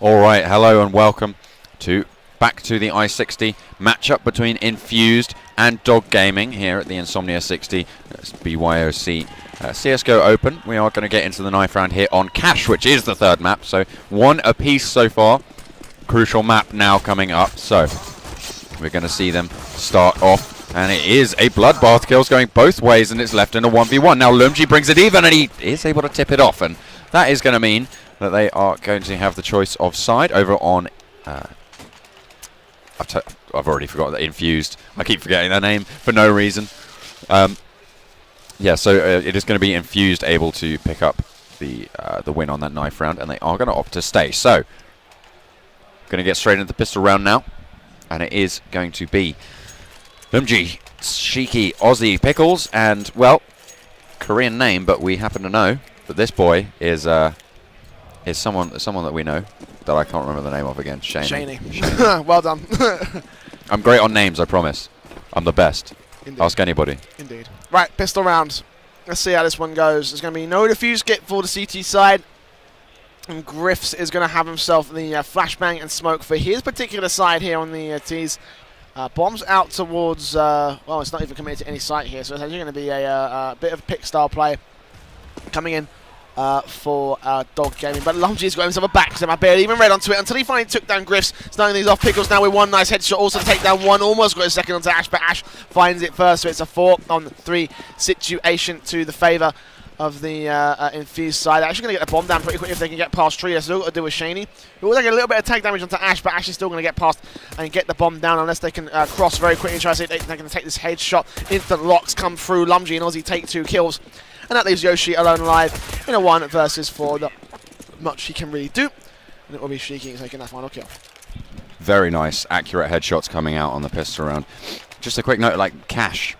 All right, hello and welcome back to the I-60 matchup between Infused and Dog Gaming here at the Insomnia 60 BYOC CSGO Open. We are going to get into the knife round here on Cash, which is the third map. So one apiece so far. Crucial map now coming up. So we're going to see them start off. And it is a bloodbath. Kills going both ways, and it's left in a 1v1. Now Lumji brings it even, and he is able to tip it off. And that is going to mean that they are going to have the choice of side over on... I've already forgotten that Infused. I keep forgetting their name for no reason. Yeah, so it is going to be Infused able to pick up the win on that knife round, and they are going to opt to stay. So, going to get straight into the pistol round now, and it is going to be Lumji, Shiki, Aussie, Pickles, and, well, Korean name, but we happen to know that this boy is someone that we know that I can't remember the name of again. Shaney. Well done. I'm great on names, I promise. I'm the best. Indeed. Ask anybody. Indeed. Right, pistol round. Let's see how this one goes. There's going to be no defuse kit for the CT side. And Griffs is going to have himself the flashbang and smoke for his particular side here on the T's. Bombs out towards, well, it's not even committed to any site here, so it's actually going to be a bit of pick style play coming in for Dog Gaming. But Lumji's got himself a backstab. I barely even read onto it until he finally took down Griffs, starting these off. Pickles now with one nice headshot, also to take down one. Almost got a second onto Ash, but Ash finds it first, so it's a 4-on-3 situation to the favour of the Infused side. They're actually going to get the bomb down pretty quickly if they can get past Tree. That's all got to do with Shaney. It will take a little bit of tag damage onto Ash, but Ash is still going to get past and get the bomb down unless they can cross very quickly and try to see if they're going to take this headshot. Instant locks come through. Lumji and Aussie take 2 kills. And that leaves Yoshi alone alive in a 1 versus 4. Not much he can really do. And it will be Shiki taking that final kill. Very nice, accurate headshots coming out on the pistol round. Just a quick note, like Cash.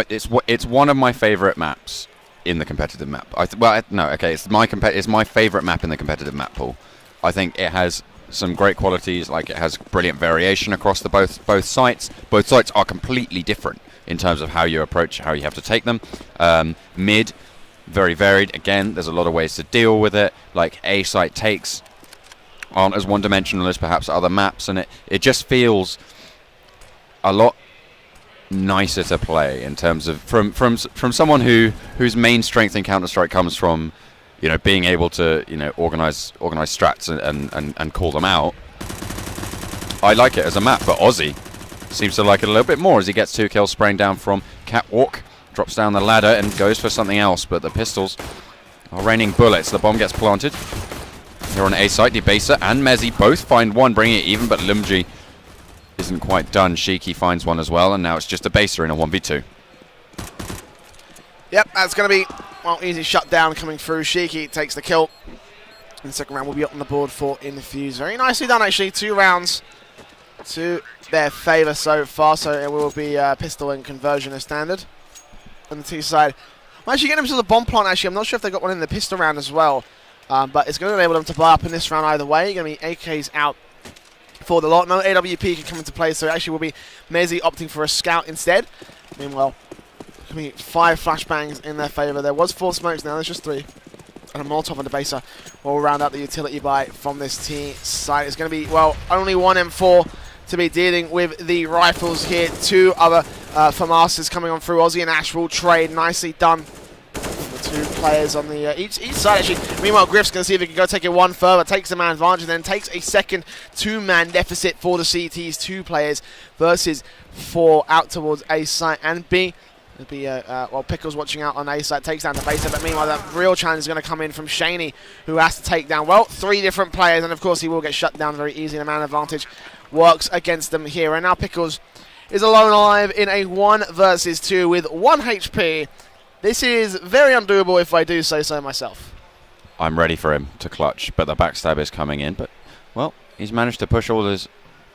It's one of my favourite maps in the competitive map. It's my favourite map in the competitive map pool. I think it has some great qualities. Like, it has brilliant variation across the both sites. Both sites are completely different in terms of how you approach, how you have to take them. Mid, very varied. Again, there's a lot of ways to deal with it. Like, A site takes aren't as one-dimensional as perhaps other maps, and it just feels a lot nicer to play in terms of from someone whose main strength in Counter-Strike comes from, you know, being able to, you know, organize strats and call them out. I like it as a map, but Aussie seems to like it a little bit more as he gets 2 kills spraying down from Catwalk, drops down the ladder and goes for something else, but the pistols are raining bullets. The bomb gets planted here on A site. Debaser and Mezzy both find one, bringing it even, but Lumji isn't quite done. Shiki finds one as well, and now it's just a baser in a 1v2. Yep, that's going to be, well, easy shut down coming through. Shiki takes the kill. And the second round will be up on the board for Infuse. Very nicely done, actually. 2 rounds to their favour so far, so it will be pistol and conversion as standard on the T side. I'm actually getting themselves a bomb plant, actually. I'm not sure if they got one in the pistol round as well, but it's going to enable them to blow up in this round either way. Going to be AKs out for the lot. No AWP can come into play, so it actually will be Mezzy opting for a scout instead. Meanwhile, going to be 5 flashbangs in their favour. There was 4 smokes, now there's just 3. And a Molotov on the baser will round out the utility buy from this T side. It's going to be, well, only 1 M4 to be dealing with the rifles here. 2 other FAMASs coming on through. Aussie and Ash will trade. Nicely done. The 2 players on the each side, actually. Meanwhile, Griff's going to see if he can go take it 1 further. Takes the man advantage and then takes a second 2-man deficit for the CT's 2 players versus 4 out towards A site and B. It'll be, well, Pickles watching out on A side, takes down the baser, but meanwhile, that real challenge is going to come in from Shaney, who has to take down, well, 3 different players, and of course, he will get shut down very easily. The man advantage works against them here, and now Pickles is alone alive in a 1 versus 2 with 1 HP. This is very undoable if I do say so myself. I'm ready for him to clutch, but the backstab is coming in, but, well, he's managed to push all his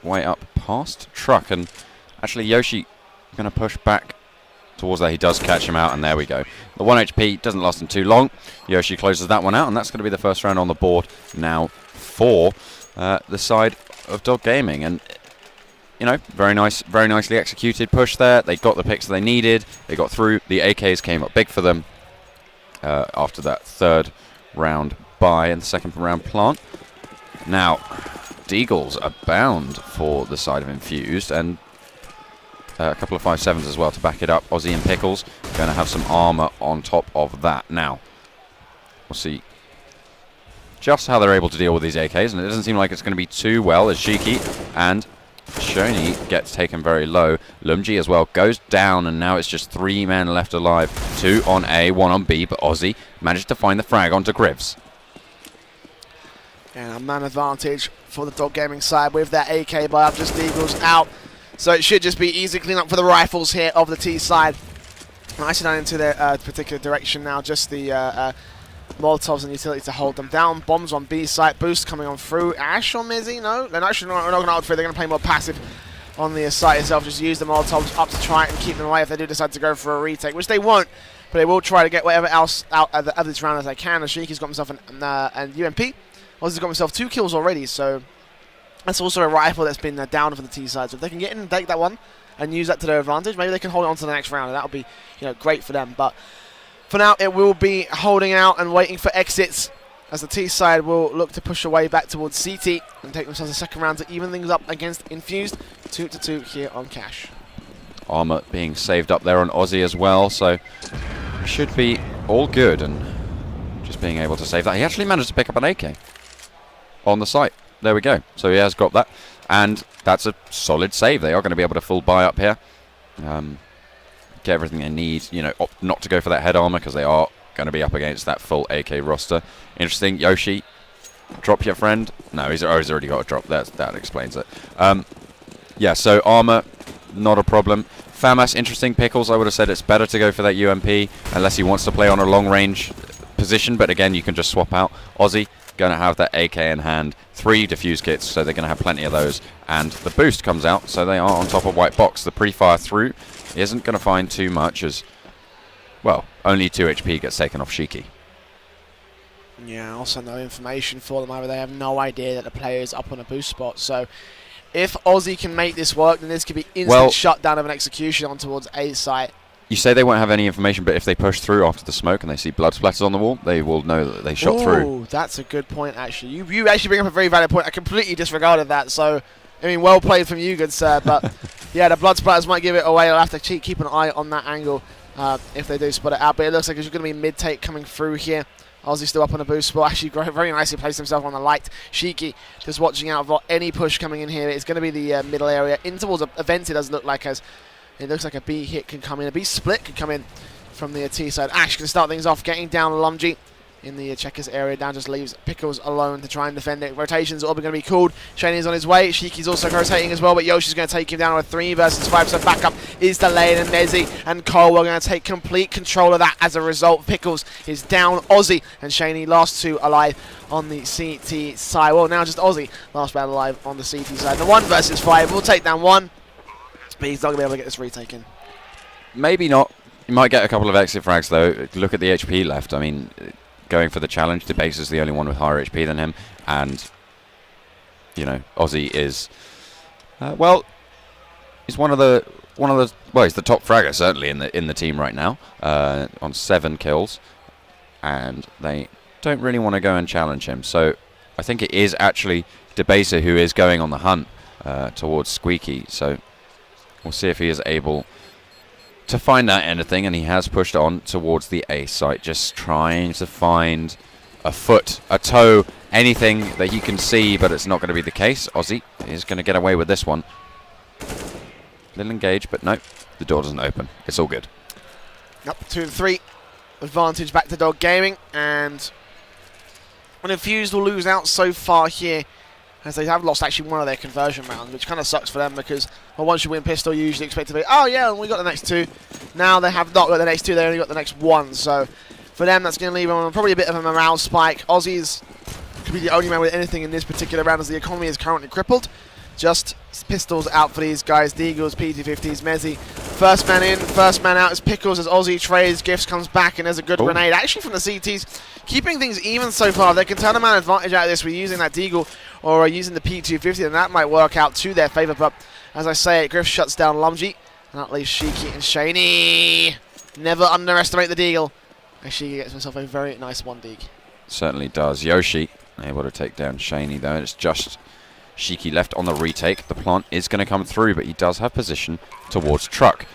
way up past Truck, and actually Yoshi going to push back towards that. He does catch him out, and there we go. The 1 HP doesn't last him too long. Yoshi closes that one out, and that's going to be the first round on the board now for the side of Dog Gaming. And, you know, very nicely executed push there. They got the picks they needed. They got through. The AKs came up big for them after that 3rd round buy and the 2nd round plant. Now, Deagles abound for the side of Infused, and a couple of 5.7s as well to back it up. Ozzy and Pickles going to have some armor on top of that. Now, we'll see just how they're able to deal with these AKs, and it doesn't seem like it's going to be too well as Shiki and Shoney gets taken very low. Lumji as well goes down, and now it's just 3 men left alive. 2 on A, 1 on B, but Ozzy managed to find the frag onto Griffs. And a man advantage for the Dog Gaming side with that AK buy up, just Deagles out. So it should just be easy cleanup for the rifles here of the T side. Nicely done into their particular direction now, just the Molotovs and utility to hold them down. Bombs on B site, boost coming on through. Ash or Mizzy? No, they're not going to outfit. They're going to play more passive on the site itself. Just use the Molotovs up to try and keep them away if they do decide to go for a retake, which they won't. But they will try to get whatever else out of this round as they can. Ashiki's got himself an UMP. Ozzy's got himself 2 kills already, so that's also a rifle that's been down for the T side. So if they can get in and take that one and use that to their advantage, maybe they can hold it on to the next round, and that'll be, great for them. But for now, it will be holding out and waiting for exits, as the T side will look to push away back towards CT and take themselves a second round to even things up against Infused. 2-2 here on Cash. Armor being saved up there on Ozzy as well, so should be all good, and just being able to save that. He actually managed to pick up an AK on the site. There we go. So he has got that, and that's a solid save. They are going to be able to full buy up here. Get everything they need, opt not to go for that head armor because they are going to be up against that full AK roster. Interesting. Yoshi, drop your friend. No, he's already got a drop. That explains it. Yeah, so armor, not a problem. FAMAS, interesting. Pickles, I would have said it's better to go for that UMP unless he wants to play on a long range position, but again, you can just swap out. Ozzy going to have that AK in hand. 3 defuse kits, so they're going to have plenty of those. And the boost comes out, so they are on top of white box. The pre-fire through isn't going to find too much, as, well, only 2 HP gets taken off Shiki. Yeah, also no information for them either. They have no idea that the player is up on a boost spot. So if Ozzy can make this work, then this could be instant shutdown of an execution on towards A site. You say they won't have any information, but if they push through after the smoke and they see blood splatters on the wall, they will know that they shot through. Oh, that's a good point, actually. You actually bring up a very valid point. I completely disregarded that. So, well played from you, good sir. But, yeah, the blood splatters might give it away. I'll have to keep an eye on that angle if they do spot it out. But it looks like there's going to be mid-take coming through here. Ozzy still up on a boost spot. Actually, very nicely placed himself on the light. Shiki just watching out for any push coming in here. It's going to be the middle area. In towards a vent, it does look like, as it looks like a B hit can come in. A B split can come in from the T side. Ash can start things off, getting down Lumji in the checkers area. Down just leaves Pickles alone to try and defend it. Rotations all going to be called. Shaney's on his way. Shiki's also rotating as well, but Yoshi's going to take him down with 3 versus 5. So backup is delayed, and Nezzy and Cole are going to take complete control of that as a result. Pickles is down. Ozzy and Shaney, last 2 alive on the CT side. Well, now just Ozzy, last battle alive on the CT side. The 1 versus 5 will take down 1. But he's not going to be able to get this retaken. Maybe not. You might get a couple of exit frags, though. Look at the HP left. I mean, going for the challenge, Debase is the only one with higher HP than him. And, Ozzy is, he's one of the, he's the top fragger, certainly, in the team right now, on 7 kills. And they don't really want to go and challenge him. So I think it is actually Debaser who is going on the hunt towards Squeaky. So we'll see if he is able to find out anything, and he has pushed on towards the A site, just trying to find a foot, a toe, anything that he can see, but it's not going to be the case. Ozzy is going to get away with this one. Little engage, but no, the door doesn't open. It's all good. Up 2-3. Advantage back to Dog Gaming, and Infused will lose out so far here, as they have lost actually one of their conversion rounds, which kind of sucks for them because, well, once you win pistol, you usually expect to be, oh yeah, and we got the next 2. Now they have not got the next 2, they only got the next 1. So for them, that's going to leave them on probably a bit of a morale spike. Aussies could be the only man with anything in this particular round, as the economy is currently crippled. Just pistols out for these guys. Deagles, PT50s, Mezzy. First man in, first man out is Pickles as Ozzy trades. Gifts comes back, and there's a good grenade. Actually from the CTs, keeping things even so far. They can turn a man advantage out of this with using that Deagle or using the P250, and that might work out to their favour. But as I say, Griff shuts down Lumji, and that leaves Shiki and Shaney. Never underestimate the Deagle. And Shiki gets himself a very nice 1 dig. Certainly does. Yoshi Able to take down Shaney though. It's just Shiki left on the retake. The plant is going to come through, but he does have position towards truck.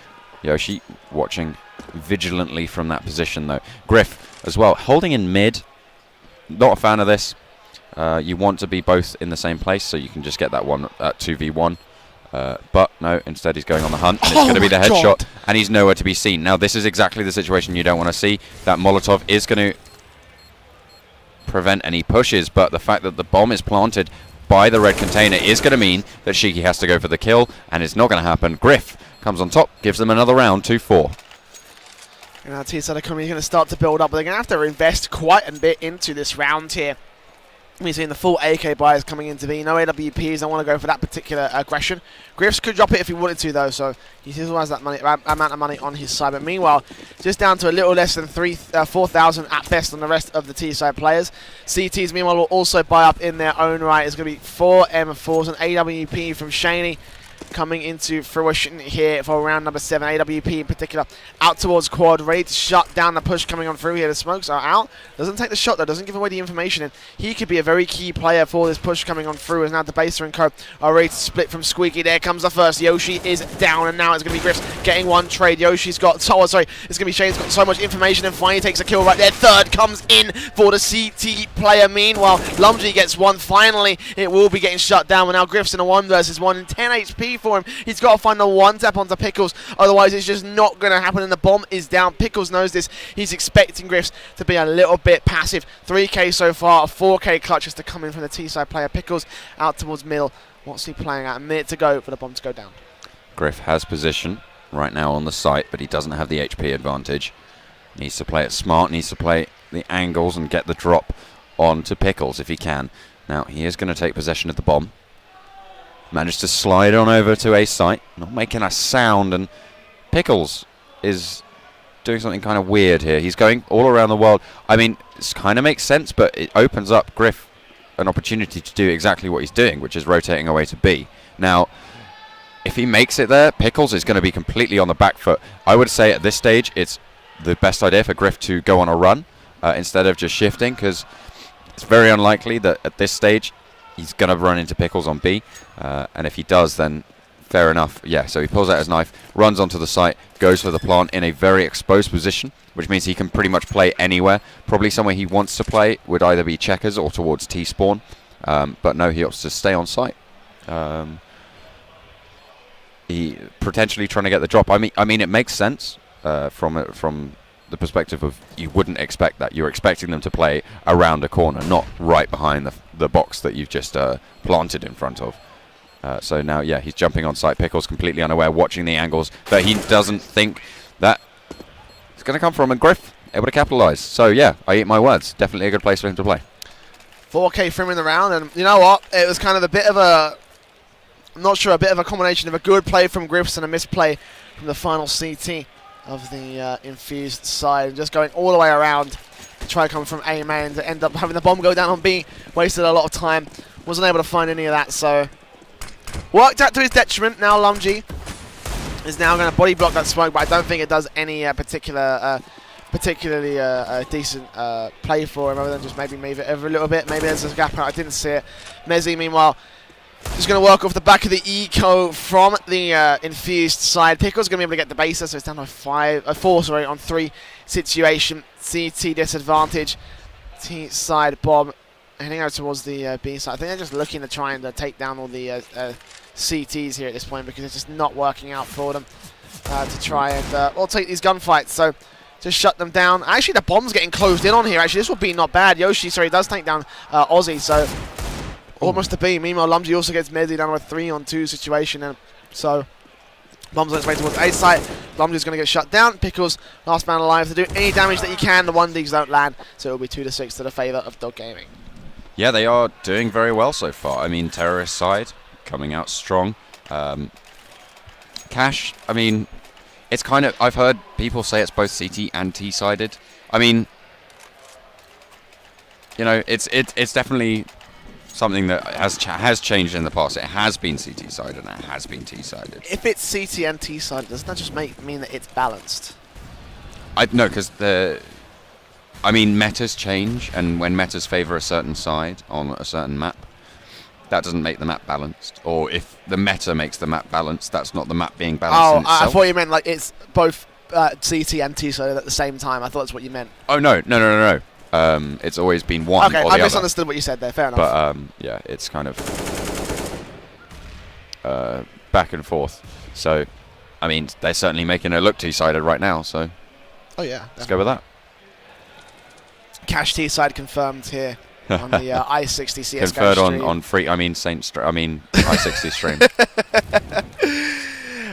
Yoshi watching vigilantly from that position though. Griff as well, holding in mid. Not a fan of this. You want to be both in the same place so you can just get that one at 2v1. But no, instead he's going on the hunt, and it's going to be the headshot, and he's nowhere to be seen. Now this is exactly the situation you don't want to see. That Molotov is going to prevent any pushes, but the fact that the bomb is planted by the red container is going to mean that Shiki has to go for the kill, and it's not going to happen. Griff comes on top, gives them another round, 2-4. And our T-side economy is going to start to build up, but they're going to have to invest quite a bit into this round here. We're seeing the full AK buyers coming into B. No AWPs. I want to go for that particular aggression. Griffs could drop it if he wanted to, though, so he still has that money, amount of money on his side. But meanwhile, just down to a little less than 4,000 at best on the rest of the T-side players. CTs, meanwhile, will also buy up in their own right. It's going to be 4 M4s, an AWP from Shaney coming into fruition here for round number 7. AWP in particular out towards quad, ready to shut down the push coming on through here. The smokes are out. Doesn't take the shot though, doesn't give away the information, and he could be a very key player for this push coming on through, as now Debaser and co are ready to split from Squeaky. There comes the first. Yoshi is down, and now it's going to be Griffs getting one trade. Yoshi's got, it's going to be Shane's got so much information, and finally takes a kill right there. Third comes in for the CT player. Meanwhile, Lumsey gets one. Finally, it will be getting shut down, but now Griffs in a 1 versus 1 and 10 HP for him. He's got to find the one tap onto Pickles, otherwise it's just not going to happen, and the bomb is down. Pickles knows this. He's expecting Griffs to be a little bit passive. 3k so far, a 4k clutch has to come in from the T-side player. Pickles out towards middle. What's he playing at? A minute to go for the bomb to go down. Griff has position right now on the site, but he doesn't have the HP advantage. Needs to play it smart, needs to play the angles and get the drop onto Pickles if he can. Now he is going to take possession of the bomb. Managed to slide on over to a site, not making a sound, and Pickles is doing something kind of weird here. He's going all around the world. I mean, this kind of makes sense, but it opens up Griff an opportunity to do exactly what he's doing, which is rotating away to B. Now, if he makes it there, Pickles is going to be completely on the back foot. I would say at this stage, it's the best idea for Griff to go on a run instead of just shifting, because it's very unlikely that at this stage he's going to run into Pickles on B, and if he does, then fair enough. Yeah, so he pulls out his knife, runs onto the site, goes for the plant in a very exposed position, which means he can pretty much play anywhere. Probably somewhere he wants to play would either be checkers or towards T-spawn, but no, he opts to stay on site. He potentially trying to get the drop. I mean, it makes sense from the perspective of you wouldn't expect that. You're expecting them to play around a corner, not right behind the box that you've just planted in front of. So now, yeah, he's jumping on site. Pickles completely unaware, watching the angles that he doesn't think that it's going to come from, and Griff able to capitalise. So yeah, I eat my words. Definitely a good place for him to play. 4k for him in the round, and you know what? It was kind of a bit of a, I'm not sure, a bit of a combination of a good play from Griffs and a misplay from the final CT of the Infused side, just going all the way around to try to come from A main to end up having the bomb go down on B. Wasted a lot of time, wasn't able to find any of that, so worked out to his detriment. Now Lumji is now going to body block that smoke, but I don't think it does any particularly decent play for him, other than just maybe move it over a little bit. Maybe there's a gap out, I didn't see it. Mezzi, meanwhile, just going to work off the back of the eco from the Infused side. Pickle's going to be able to get the baser, so it's down to 4 on 3 situation. CT disadvantage. T side bomb heading out towards the B side. I think they're just looking to try and take down all the CTs here at this point, because it's just not working out for them to try and take these gunfights. So just shut them down. Actually, the bomb's getting closed in on here. Actually, this will be not bad. Yoshi, sorry, does take down Aussie, so almost a B. Meanwhile, Lumsey also gets Mezzi down to a 3-on-2 situation, and so bombs on its way towards A site. Lumsey's going to get shut down. Pickles, last man alive, to do any damage that he can. The 1Ds don't land, so it'll be 2-6 to the favour of Dog Gaming. Yeah, they are doing very well so far. I mean, Terrorist side coming out strong. Cash, I mean, it's kind of, I've heard people say it's both CT and T-sided. I mean, you know, it's definitely something that has changed in the past. It has been CT-sided and it has been T-sided. If it's CT and T-sided, doesn't that just mean that it's balanced? No, because I mean, metas change, and when metas favour a certain side on a certain map, that doesn't make the map balanced. Or if the meta makes the map balanced, that's not the map being balanced in itself. I thought you meant like it's both CT and T side at the same time. I thought that's what you meant. Oh, no. It's always been one okay, or the I other. misunderstood what you said there. Fair enough. But, yeah, it's kind of back and forth. So, I mean, they're certainly making it look T-sided right now, so oh, yeah. let's go with that. Cash T side confirmed here on the I60 CSGO Conferred stream. on free, I60 stream.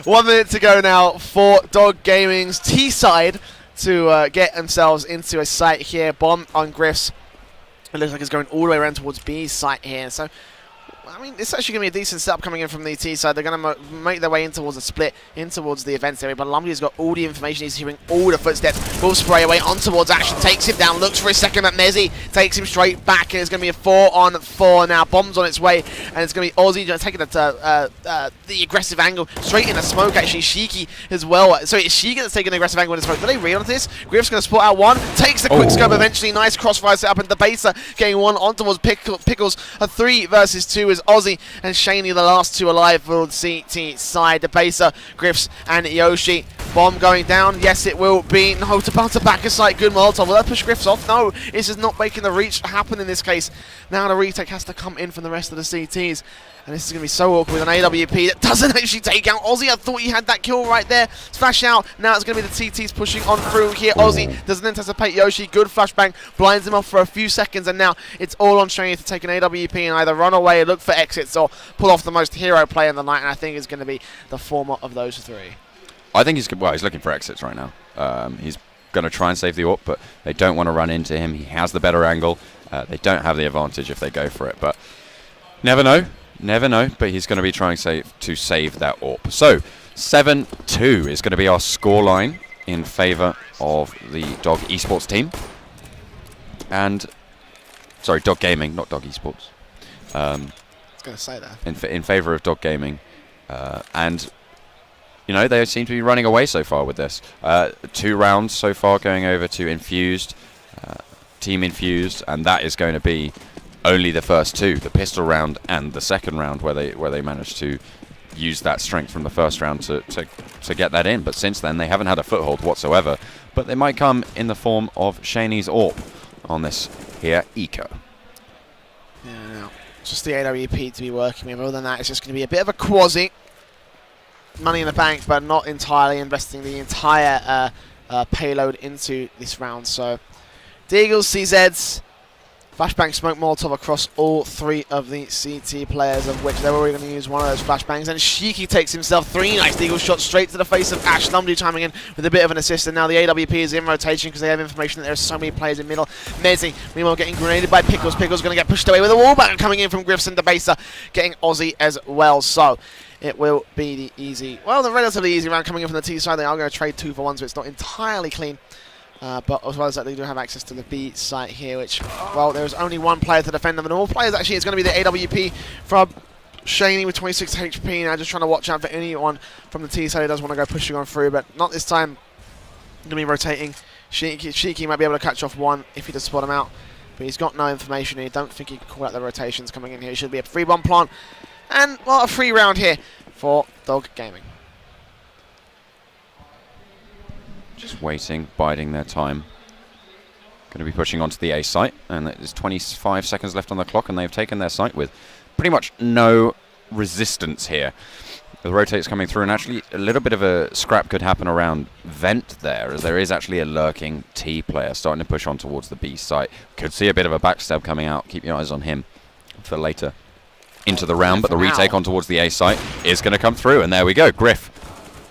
1 minute to go now for Dog Gaming's T side to get themselves into a site here. Bomb on Griff's. It looks like it's going all the way around towards B's site here. So, I mean, it's actually going to be a decent setup coming in from the T side. They're going to make their way in towards the split, in towards the events area. But Lumley's got all the information. He's hearing all the footsteps. Will spray away on towards Action. Takes him down. Looks for a second at Mezzi. Takes him straight back. And it's going to be a 4-on-4 now. Bomb's on its way. And it's going to be Aussie taking the aggressive angle straight in the smoke, actually. Shiki as well. So it's Shiki that's taking the aggressive angle in the smoke. Do they read onto this? Griff's going to spot out one. Takes the quick scope eventually. Nice crossfire setup. And Debaser getting one on towards Pickles. A 3 versus 2 is Aussie and Shaney, the last two alive for the CT side. Debaser, Griffs, and Yoshi. Bomb going down. Yes, it will be. No, to bounce back a site. Good Molotov. Will that push Griffs off? No, it's just not making the reach happen in this case. Now the retake has to come in from the rest of the CTs. And this is going to be so awkward with an AWP that doesn't actually take out Aussie. I thought he had that kill right there. Flash out. Now it's going to be the TTs pushing on through here. Aussie doesn't anticipate Yoshi. Good flashbang. Blinds him off for a few seconds. And now it's all on Shane to take an AWP and either run away, look for exits, or pull off the most hero play in the night. And I think it's going to be the former of those three. I think he's looking for exits right now. He's going to try and save the AWP, but they don't want to run into him. He has the better angle. They don't have the advantage if they go for it. But never know. Never know, but he's going to be trying to save that AWP. So, 7-2 is going to be our scoreline in favour of the Dog Esports team. And, sorry, Dog Gaming, not Dog Esports. I was going to say that. In favour of Dog Gaming. And, you know, they seem to be running away so far with this. 2 rounds so far going over to Infused, Team Infused, and that is going to be only the first 2, the pistol round and the second round, where they managed to use that strength from the first round to get that in. But since then, they haven't had a foothold whatsoever. But they might come in the form of Shaney's AWP on this here Eco. Yeah, no. Just the AWP to be working with. Other than that, it's just going to be a bit of a quasi. Money in the bank, but not entirely investing the entire payload into this round. So, Deagles, CZs, flashbang smoke Molotov across all 3 of the CT players, of which they're already going to use one of those flashbangs. And Shiki takes himself 3 nice Deagle shots straight to the face of Ash. Lumley chiming in with a bit of an assist, and now the AWP is in rotation because they have information that there are so many players in middle. Mezzi, meanwhile, getting grenaded by Pickles. Pickles going to get pushed away with a wallbang coming in from Griffs and Debaser, getting Aussie as well. So it will be the relatively easy round coming in from the T side. They are going to trade 2 for 1, so it's not entirely clean. But as well as that, they do have access to the B site here, which, well, there's only one player to defend them. And all players, actually, it's going to be the AWP from Shaney with 26 HP. Now just trying to watch out for anyone from the T side who does want to go pushing on through, but not this time. Going to be rotating. Shiki might be able to catch off one if he does spot him out, but he's got no information. I don't think he can call out the rotations coming in here. It should be a free bomb plant. And, well, a free round here for Dog Gaming. Just waiting, biding their time. Going to be pushing onto the A site, and there's 25 seconds left on the clock, and they've taken their site with pretty much no resistance here. The rotate's coming through, and actually a little bit of a scrap could happen around Vent there, as there is actually a lurking T player starting to push on towards the B site. Could see a bit of a backstab coming out. Keep your eyes on him for later into the round, but the retake on towards the A site is going to come through, and there we go. Griff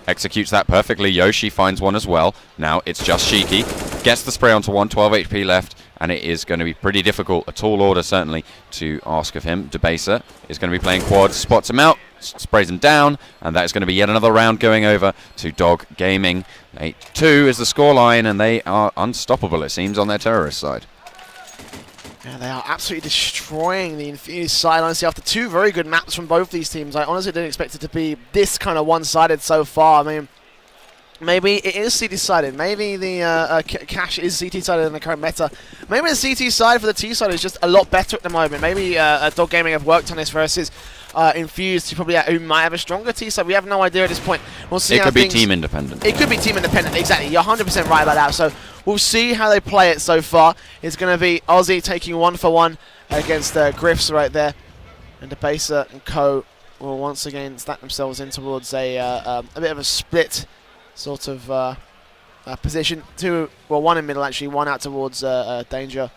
executes that perfectly. Yoshi finds one as well. Now it's just Shiki. Gets the spray onto one, 12 HP left, and it is going to be pretty difficult, a tall order certainly, to ask of him. Debaser is going to be playing quad, spots him out, sprays him down, and that is going to be yet another round going over to Dog Gaming. 8-2 is the scoreline, and they are unstoppable, it seems, on their terrorist side. Yeah, they are absolutely destroying the Infused side, honestly, after 2 very good maps from both these teams. I honestly didn't expect it to be this kind of one-sided so far. I mean, maybe it is CT sided. Maybe the cash is CT sided in the current meta. Maybe the CT side for the T side is just a lot better at the moment. Maybe Dog Gaming have worked on this versus Infused, who might have a stronger T side. We have no idea at this point. We'll see. It could be team independent. It could be team independent, exactly. You're 100% right about that. So we'll see how they play it so far. It's going to be Aussie taking 1-for-1 against Griffs right there. And Debaser and Co will once again stack themselves in towards a bit of a split sort of position. One in middle actually, one out towards Danger.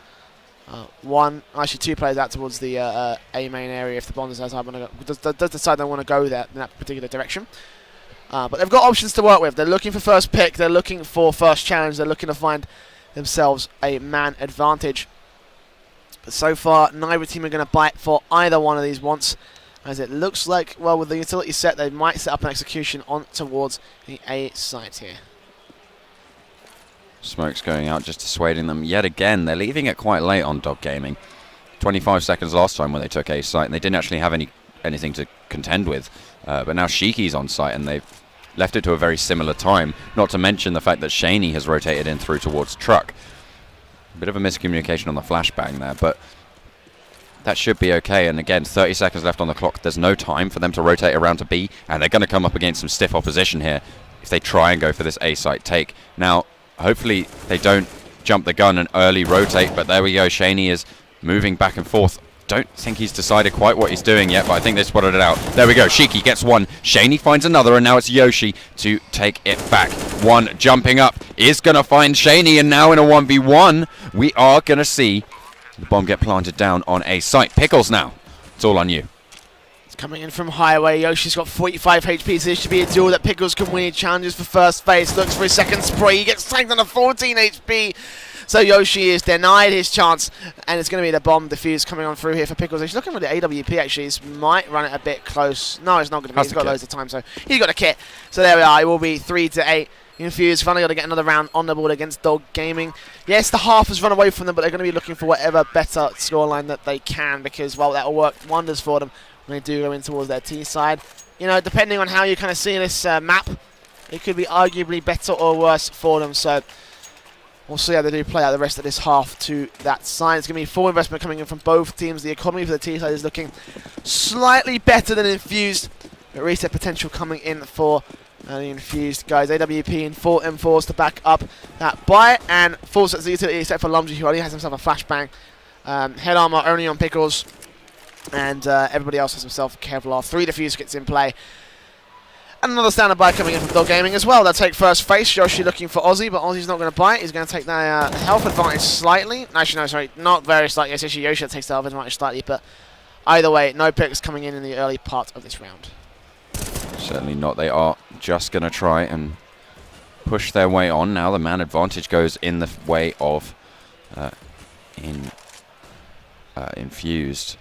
Two players out towards the A main area if the Bond does decide they want to go there in that particular direction. But they've got options to work with. They're looking for first pick, they're looking for first challenge, they're looking to find themselves a man advantage. But so far, neither team are going to bite for either one of these once, as it looks like, well, with the utility set, they might set up an execution on towards the A site here. Smoke's going out, just dissuading them yet again. They're leaving it quite late on Dog Gaming. 25 seconds last time when they took A site, and they didn't actually have anything to contend with. But now Shiki's on site, and they've left it to a very similar time. Not to mention the fact that Shaney has rotated in through towards Truck. A bit of a miscommunication on the flashbang there, but that should be okay. And again, 30 seconds left on the clock. There's no time for them to rotate around to B, and they're going to come up against some stiff opposition here if they try and go for this A site take. Now, hopefully they don't jump the gun and early rotate, but there we go. Shaney is moving back and forth. Don't think he's decided quite what he's doing yet, but I think they spotted it out. There we go. Shiki gets one. Shaney finds another, and now it's Yoshi to take it back. One jumping up is going to find Shaney, and now in a 1v1, we are going to see the bomb get planted down on A site. Pickles now. It's all on you. It's coming in from Highway. Yoshi's got 45 HP, so this should be a duel that Pickles can win. He challenges for first base. Looks for his second spray. He gets tanked on a 14 HP. So Yoshi is denied his chance, and it's going to be the bomb defuse coming on through here for Pickles. He's looking for the AWP, actually. He might run it a bit close. No, it's not going to be. He's got loads of time, so he's got a kit. So there we are. It will be 3-8. Infused finally got to get another round on the board against Dog Gaming. Yes, the half has run away from them, but they're going to be looking for whatever better scoreline that they can, because, well, that will work wonders for them when they do go in towards their T side. You know, depending on how you kind of see this map, it could be arguably better or worse for them. So we'll see how they do play out the rest of this half to that side. It's going to be full investment coming in from both teams. The economy for the T side is looking slightly better than Infused, but reset potential coming in for the Infused guys. AWP and 4 M4s to back up that buy, and full sets of utility except for Lumsey, who only has himself a flashbang. Head armor only on Pickles, and everybody else has himself a Kevlar. 3 defuse kits in play. And another standard buy coming in from Dog Gaming as well. They'll take first face. Yoshi looking for Aussie, but Aussie's not going to bite. He's going to take the health advantage slightly. Actually, no, sorry, not very slightly. It's actually Yoshi that takes the health advantage slightly, but either way, no picks coming in the early part of this round. Certainly not. They are just going to try and push their way on. Now the man advantage goes in the way of Infused,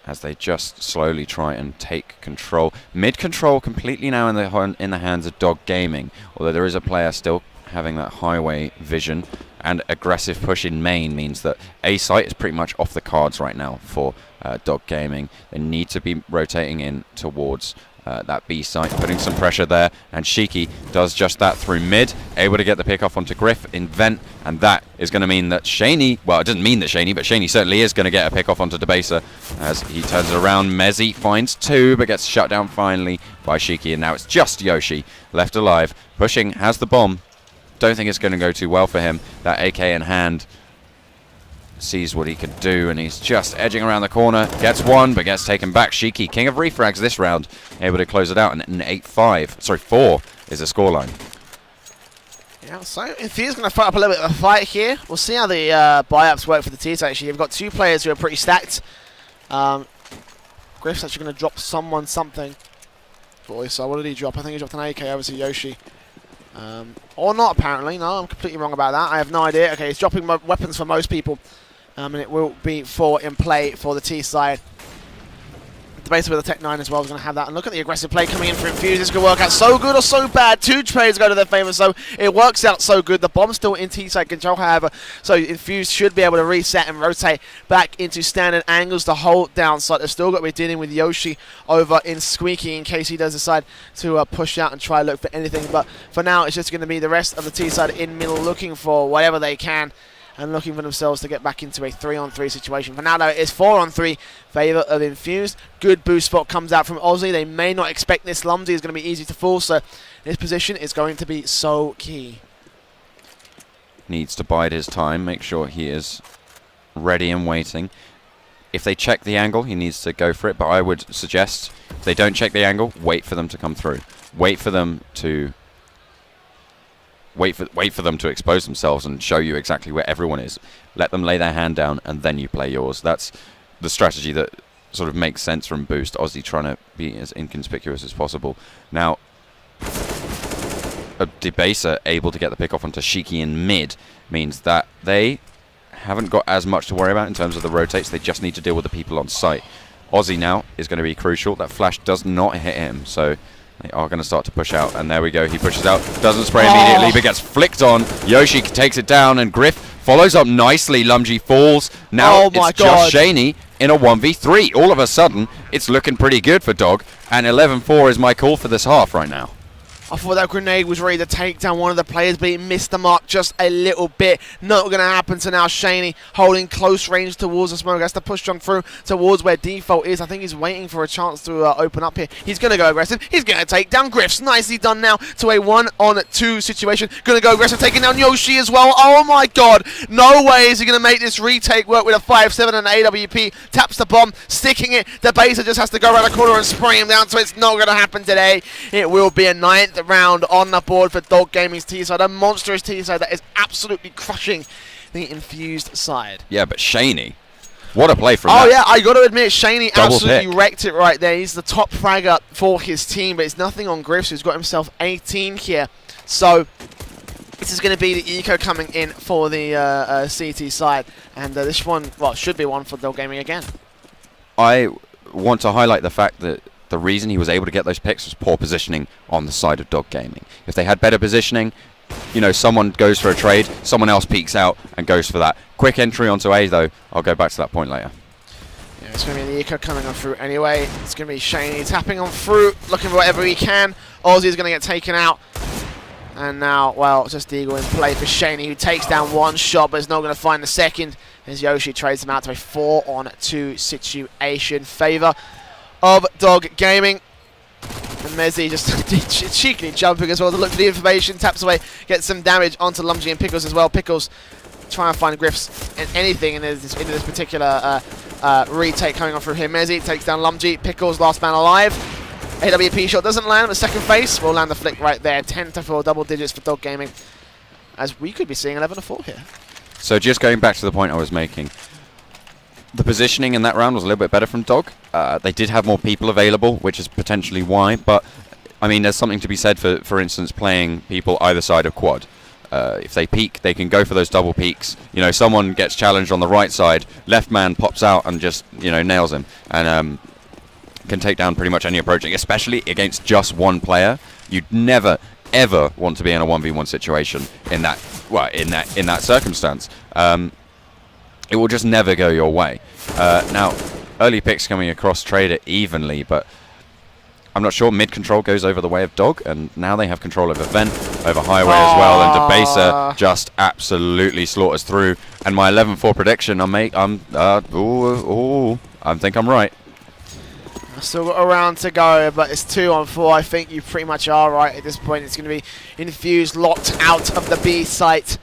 as they just slowly try and take control. Mid control completely now in the hands of Dog Gaming, although there is a player still having that highway vision, and aggressive push in main means that A site is pretty much off the cards right now for Dog Gaming. They need to be rotating in towards that B site, putting some pressure there, and Shiki does just that through mid, able to get the pick off onto Griff in vent, and that is going to mean that Shaney, well, it doesn't mean that Shaney, but Shaney certainly is going to get a pick off onto Debaser as he turns it around. Mezzy finds 2, but gets shut down finally by Shiki, and now it's just Yoshi left alive. Pushing, has the bomb. Don't think it's going to go too well for him. That AK in hand, sees what he can do, and he's just edging around the corner. Gets one, but gets taken back. Shiki, king of refrags this round, able to close it out, and an 8-5. Sorry, 4 is the scoreline. Yeah, so Infused going to fight up a little bit of a fight here. We'll see how the buy-ups work for the T-side. Actually, you've got 2 players who are pretty stacked. Griff's actually going to drop someone something. Boy, so what did he drop? I think he dropped an AK over to Yoshi. Or not, apparently. No, I'm completely wrong about that. I have no idea. Okay, he's dropping weapons for most people. And it will be 4 in play for the T side. The base with the Tech 9 as well is going to have that. And look at the aggressive play coming in for Infused. This could work out so good or so bad. 2 trades go to their favour, so it works out so good. The bomb's still in T-side control, however, so Infused should be able to reset and rotate back into standard angles to hold down side. They've still got to be dealing with Yoshi over in Squeaky in case he does decide to push out and try to look for anything. But for now, it's just going to be the rest of the T-side in middle looking for whatever they can and looking for themselves to get back into a 3-on-3 situation. For now, though, it is 4-on-3, favour of Infused. Good boost spot comes out from Aussie. They may not expect this. Lumsey is going to be easy to fall, so this position is going to be so key. Needs to bide his time, make sure he is ready and waiting. If they check the angle, he needs to go for it, but I would suggest if they don't check the angle, wait for them to come through. Wait for them to expose themselves and show you exactly where everyone is. Let them lay their hand down, and then you play yours. That's the strategy that sort of makes sense from Boost. Aussie trying to be as inconspicuous as possible. Now, a Debaser able to get the pick off onto Shiki in mid means that they haven't got as much to worry about in terms of the rotates. They just need to deal with the people on site. Aussie now is going to be crucial. That flash does not hit him, so they are going to start to push out, and there we go. He pushes out, doesn't spray immediately, but gets flicked on. Yoshi takes it down, and Griff follows up nicely. Lumji falls. Now it's just Shaney in a 1v3. All of a sudden, it's looking pretty good for Dog, and 11-4 is my call for this half right now. I thought that grenade was ready to take down one of the players, but he missed the mark just a little bit. Not going to happen. So now Shaney holding close range towards the smoke. Has to push John through towards where default is. I think he's waiting for a chance to open up here. He's going to go aggressive. He's going to take down Griffs. Nicely done now to a 1-on-2 situation. Going to go aggressive, taking down Yoshi as well. Oh my god. No way is he going to make this retake work with a 5-7 and an AWP. Taps the bomb, sticking it. The baser just has to go around the corner and spray him down, so it's not going to happen today. It will be a 9th round on the board for Dog Gaming's T-side. A monstrous T-side that is absolutely crushing the Infused side. Yeah, but Shaney, what a play from that. Oh yeah, I got to admit, Shaney Double absolutely pick. wrecked it right there. He's the top fragger for his team, but it's nothing on Griffs, who's got himself 18 here. So this is going to be the eco coming in for the CT side, and this one, well, should be one for Dog Gaming again. I want to highlight the fact that the reason he was able to get those picks was poor positioning on the side of Dog Gaming. If they had better positioning, you know, someone goes for a trade, someone else peeks out and goes for that. Quick entry onto A, though. I'll go back to that point later. Yeah, it's going to be the eco coming on through anyway. It's going to be Shaney tapping on through, looking for whatever he can. Ozzy's going to get taken out. And now, well, just Eagle in play for Shaney, who takes down one shot, but is not going to find the second, as Yoshi trades him out to a 4-on-2 situation. Favour of Dog Gaming. And Mezzi just cheekily jumping as well to look for the information, taps away, gets some damage onto Lumji and Pickles as well. Pickles trying to find Griffs and anything into this particular retake coming on through here. Mezzi takes down Lumji. Pickles, last man alive. AWP shot doesn't land, but second face will land the flick right there. 10-4, double digits for Dog Gaming, as we could be seeing 11-4 here. So just going back to the point I was making, the positioning in that round was a little bit better from Dog. They did have more people available, which is potentially why, but I mean, there's something to be said for instance, playing people either side of quad. If they peek, they can go for those double peeks. You know, someone gets challenged on the right side, left man pops out and just, you know, nails him, and can take down pretty much any approaching, especially against just one player. You'd never ever want to be in a 1v1 situation in that, well, in that circumstance. It will just never go your way. Now, early picks coming across trade it evenly, but I'm not sure. Mid control goes over the way of Dog, and now they have control over Vent, over Highway as well, and Debaser just absolutely slaughters through. And my 11-4 prediction, I think I'm right. I've still got a round to go, but it's 2-on-4. I think you pretty much are right at this point. It's going to be Infused, locked out of the B site.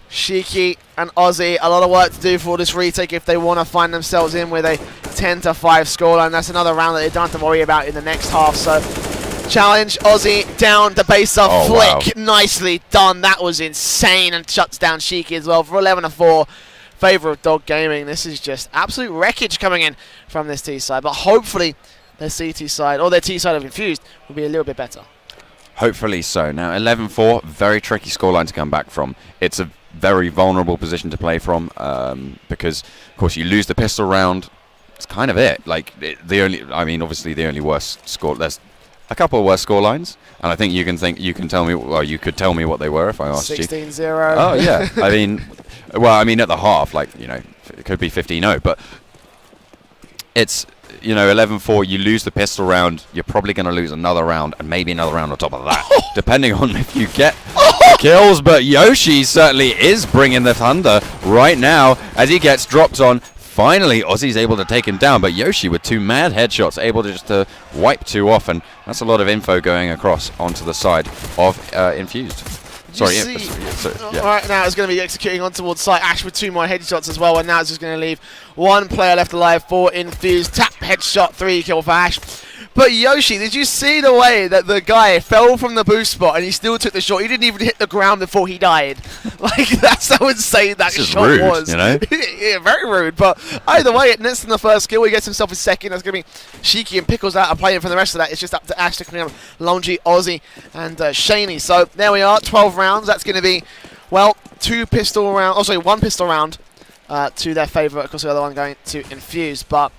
Shiki and Aussie, a lot of work to do for this retake if they want to find themselves in with a 10-5 scoreline. That's another round that they don't have to worry about in the next half. So, challenge, Aussie down, Debaser, flick, wow. Nicely done. That was insane, and shuts down Shiki as well for 11-4. Favour of Dog Gaming. This is just absolute wreckage coming in from this T side, but hopefully their CT side or their T side of Infused will be a little bit better. Hopefully so. Now 11-4, very tricky scoreline to come back from. It's a very vulnerable position to play from because, of course, you lose the pistol round. that's kind of it. Like obviously the only worst score. There's a couple of worse score lines, and I think you can tell me. Well, you could tell me what they were if I asked you. 16-0. Oh yeah. I mean at the half, it could be 15-0, but it's 11-4. You lose the pistol round, you're probably going to lose another round, and maybe another round on top of that, depending on if you get the kills. But Yoshi certainly is bringing the thunder right now as he gets dropped on. Finally, Ozzy's able to take him down, but Yoshi with 2 mad headshots, able to just wipe 2 off, and that's a lot of info going across onto the side of Infused. Sorry, yeah. Alright, now it's going to be executing on towards site. Ash with 2 more headshots as well, and now it's just going to leave 1 player left alive for Infused. Tap headshot, 3 kill for Ash. But Yoshi, did you see the way that the guy fell from the boost spot and he still took the shot? He didn't even hit the ground before he died. That's how insane that shot rude, was. Yeah, very rude. But either way, it nets in the first kill. He gets himself his second. That's going to be Shiki and Pickles out and playing for the rest of that. It's just up to Ash to clean up Longy, Ozzy, and Shaney. So there we are, 12 rounds. That's going to be, 1 pistol round to their favour. Of course, the other one going to Infused. But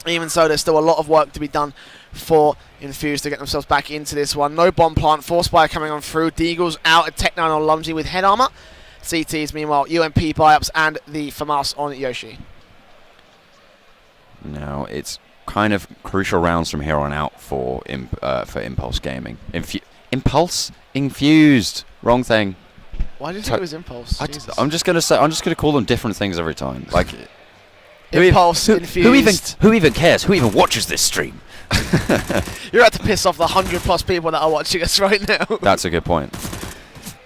even so, there's still a lot of work to be done for Infused to get themselves back into this one. No bomb plant. Force Spire coming on through. Deagle's out. A Tech 9 on Lumsey with head armor. CTs, meanwhile, UMP buy-ups and the FAMAS on Yoshi. Now, it's kind of crucial rounds from here on out for Impulse Gaming. Infused. Wrong thing. Why did you think it was Impulse? I'm just gonna call them different things every time. Like Impulse, Infused. Who even cares? Who even watches this stream? You're about to piss off the 100+ people that are watching us right now. That's a good point.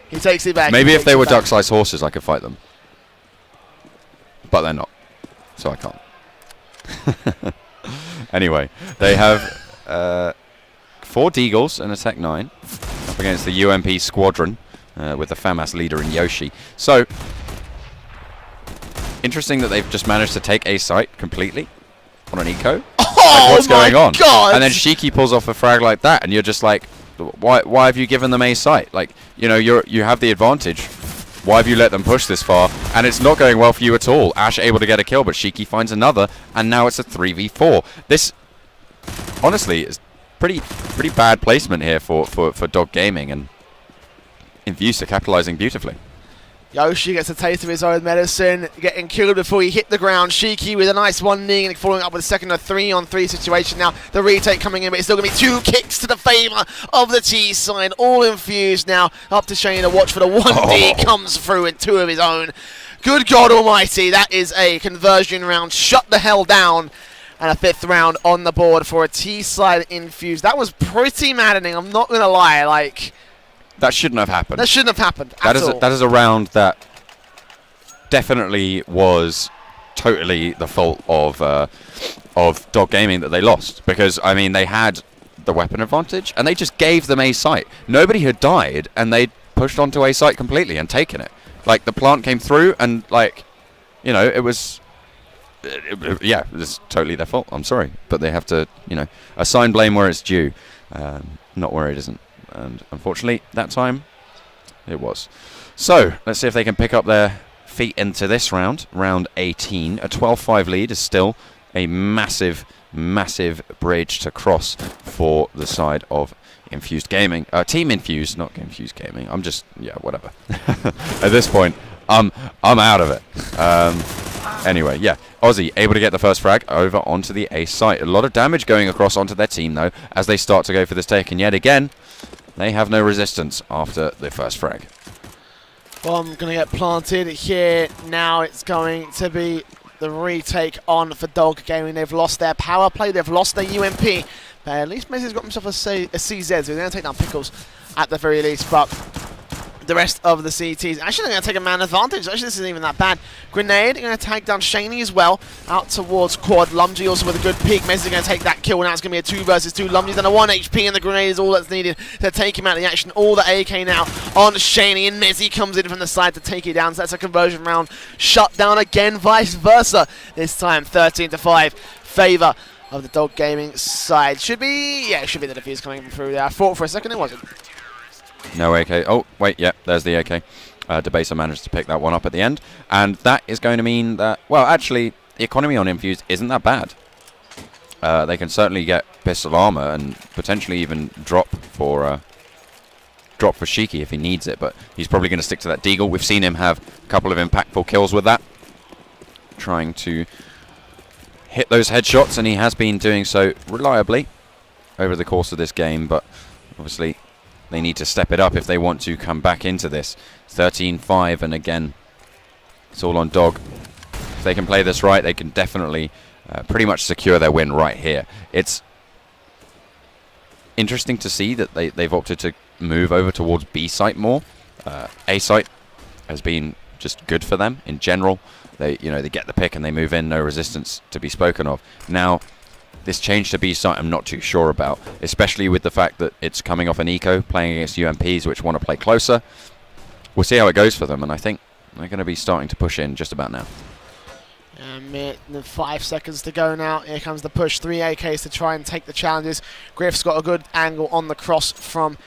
He takes it back. Maybe if they were duck-sized horses, I could fight them. But they're not, so I can't. Anyway, they have 4 Deagles and a Tech 9 up against the UMP squadron with the FAMAS leader in Yoshi. So, interesting that they've just managed to take a site completely on an eco. What's going on? God. And then Shiki pulls off a frag like that, and you're just like, why have you given them a site? Like, you have the advantage. Why have you let them push this far? And it's not going well for you at all. Ash able to get a kill, but Shiki finds another, and now it's a 3v4. This, honestly, is pretty bad placement here for Dog Gaming, and Infused are capitalizing beautifully. Yoshi gets a taste of his own medicine, getting killed before he hit the ground. Shiki with a nice 1 knee and following up with a second 3-on-3 situation. Now the retake coming in, but it's still going to be 2 kicks to the favour of the T side. All Infused now. Up to Shane to watch for the 1D. Comes through in 2 of his own. Good God almighty, that is a conversion round. Shut the hell down. And a 5th round on the board for a T side Infused. That was pretty maddening, I'm not going to lie. That shouldn't have happened. That shouldn't have happened at all. That is a round that definitely was totally the fault of Dog Gaming that they lost. Because, I mean, they had the weapon advantage, and they just gave them a site. Nobody had died, and they pushed onto a site completely and taken it. Like, the plant came through, and, it was... it was totally their fault. I'm sorry. But they have to, assign blame where it's due, not where it isn't. And unfortunately, that time, it was. So, let's see if they can pick up their feet into this round, round 18. A 12-5 lead is still a massive, massive bridge to cross for the side of Infused Gaming. Team Infused, not Infused Gaming. I'm just, whatever. At this point, I'm out of it. Anyway, Ozzy able to get the first frag over onto the A site. A lot of damage going across onto their team, though, as they start to go for this take. And yet again, they have no resistance after the first frag. Bomb going to get planted here. Now it's going to be the retake on for Dog Gaming. They've lost their power play. They've lost their UMP. But at least Messi's got himself a CZ, so they're going to take down Pickles at the very least. But the rest of the CTs actually going to take a man advantage. Actually, this isn't even that bad. Grenade going to tag down Shaney as well. Out towards Quad. Lumsey also with a good peek. Messi going to take that kill. Now it's going to be a 2 versus 2. Lumsey's done a 1 HP, and the grenade is all that's needed to take him out of the action. All the AK now on Shaney, and Messi comes in from the side to take it down. So that's a conversion round. Shut down again, vice versa. This time 13-5. Favour of the Dog Gaming side. Should be the defuse coming through there. I thought for a second it wasn't. No AK. Oh, wait, there's the AK. Debaser managed to pick that one up at the end. And that is going to mean that, well, actually, the economy on Infused isn't that bad. they can certainly get pistol armor and potentially even drop for Shiki if he needs it, but he's probably going to stick to that Deagle. We've seen him have a couple of impactful kills with that, trying to hit those headshots, and he has been doing so reliably over the course of this game, but obviously they need to step it up if they want to come back into this. 13-5, and again, it's all on Dog. If they can play this right, they can definitely pretty much secure their win right here. It's interesting to see that they've opted to move over towards B site more. A site has been just good for them in general. They get the pick and they move in, no resistance to be spoken of. Now, this change to B site I'm not too sure about, especially with the fact that it's coming off an eco, playing against UMPs which want to play closer. We'll see how it goes for them, and I think they're going to be starting to push in just about now. Minute and 5 seconds to go now. Here comes the push. 3 AKs to try and take the challenges. Griff's got a good angle on the cross from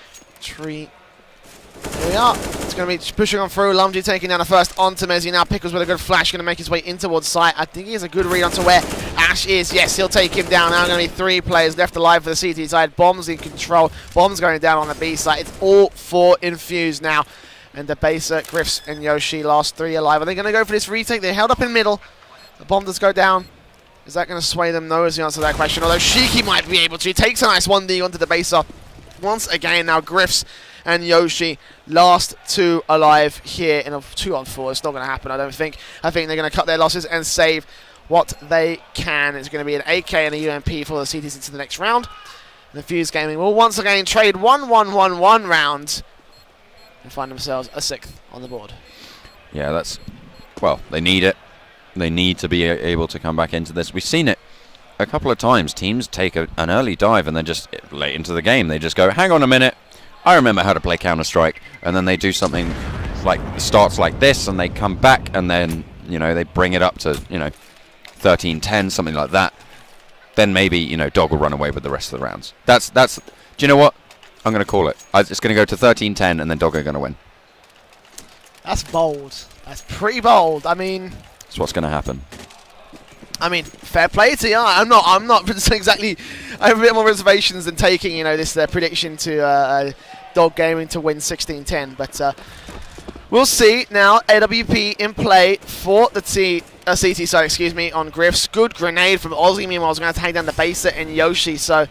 Tree. Here we are. It's going to be pushing on through. Lumji taking down the first onto Mezzi. Now Pickles with a good flash. Going to make his way in towards site. I think he has a good read onto where Ash is. Yes, he'll take him down. Now going to be 3 players left alive for the CT side. Bombs in control. Bombs going down on the B side. It's all for Infused now. And the Baser, Griffs, and Yoshi last 3 alive. Are they going to go for this retake? They're held up in the middle. The bomb does go down. Is that going to sway them? No is the answer to that question. Although Shiki might be able to. He takes a nice 1D onto the Baser. Once again, now Griffs and Yoshi, last 2 alive here in a 2-on-4. It's not going to happen, I don't think. I think they're going to cut their losses and save what they can. It's going to be an AK and a UMP for the CTs into the next round. And the Fuse Gaming will once again trade 1-1-1-1 round and find themselves a 6th on the board. Yeah, that's... Well, they need it. They need to be able to come back into this. We've seen it a couple of times. Teams take an early dive and then just late into the game, they just go, hang on a minute, I remember how to play Counter-Strike. And then they do something like starts like this and they come back and then, they bring it up to, 13-10, something like that. Then maybe, Dog will run away with the rest of the rounds. That's. Do you know what? I'm going to call it. It's going to go to 13-10 and then Dog are going to win. That's bold. That's pretty bold. I mean... That's what's going to happen. I mean, fair play to you. I'm not exactly... I have a bit more reservations than taking, this prediction to Dog Gaming to win 16-10. But we'll see. Now, AWP in play for the CT side, on Griffs. Good grenade from Aussie. Meanwhile, is going to take down the Baser and Yoshi. So,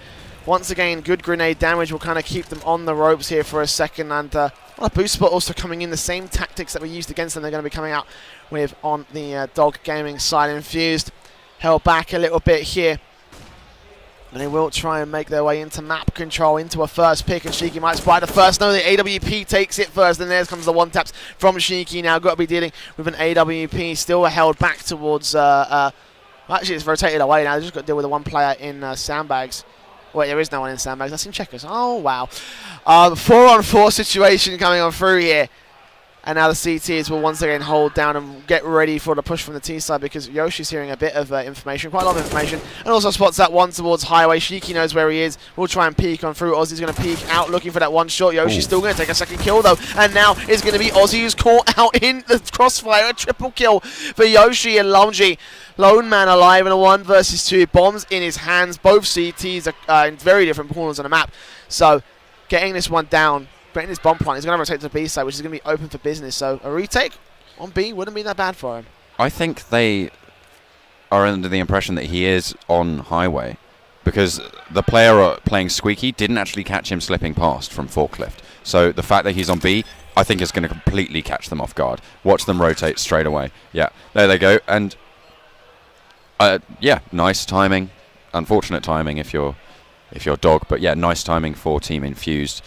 once again, good grenade damage will kind of keep them on the ropes here for a second. And Boost Spot also coming in. The same tactics that we used against them, they're going to be coming out with on the Dog Gaming side. Infused held back a little bit here. And they will try and make their way into map control, into a first pick, and Shiki might spy the first. No, the AWP takes it first, and there comes the one taps from Shiki. Now got to be dealing with an AWP, still held back towards... actually, it's rotated away now. They've just got to deal with the one player in Sandbags. Wait, there is no one in Sandbags. That's in Checkers. Oh, wow. 4-on-4 situation coming on through here. And now the CTs will once again hold down and get ready for the push from the T side, because Yoshi's hearing a bit of information, quite a lot of information, and also spots that one towards Highway. Shiki knows where he is. We'll try and peek on through. Aussie's going to peek out looking for that one shot. Yoshi's still going to take a second kill though, and now it's going to be Aussie who's caught out in the crossfire. A triple kill for Yoshi and Lumji. Lone man alive in a 1 versus 2. Bombs in his hands. Both CTs are in very different corners on the map. So getting this one down, getting his bomb plant, he's going to rotate to the B side, which is going to be open for business. So a retake on B wouldn't be that bad for him. I think they are under the impression that he is on Highway, because the player playing Squeaky didn't actually catch him slipping past from Forklift. So the fact that he's on B, I think is going to completely catch them off guard. Watch them rotate straight away. Yeah, there they go. And yeah, nice timing. Unfortunate timing if you're Dog, but yeah, nice timing for Team Infused.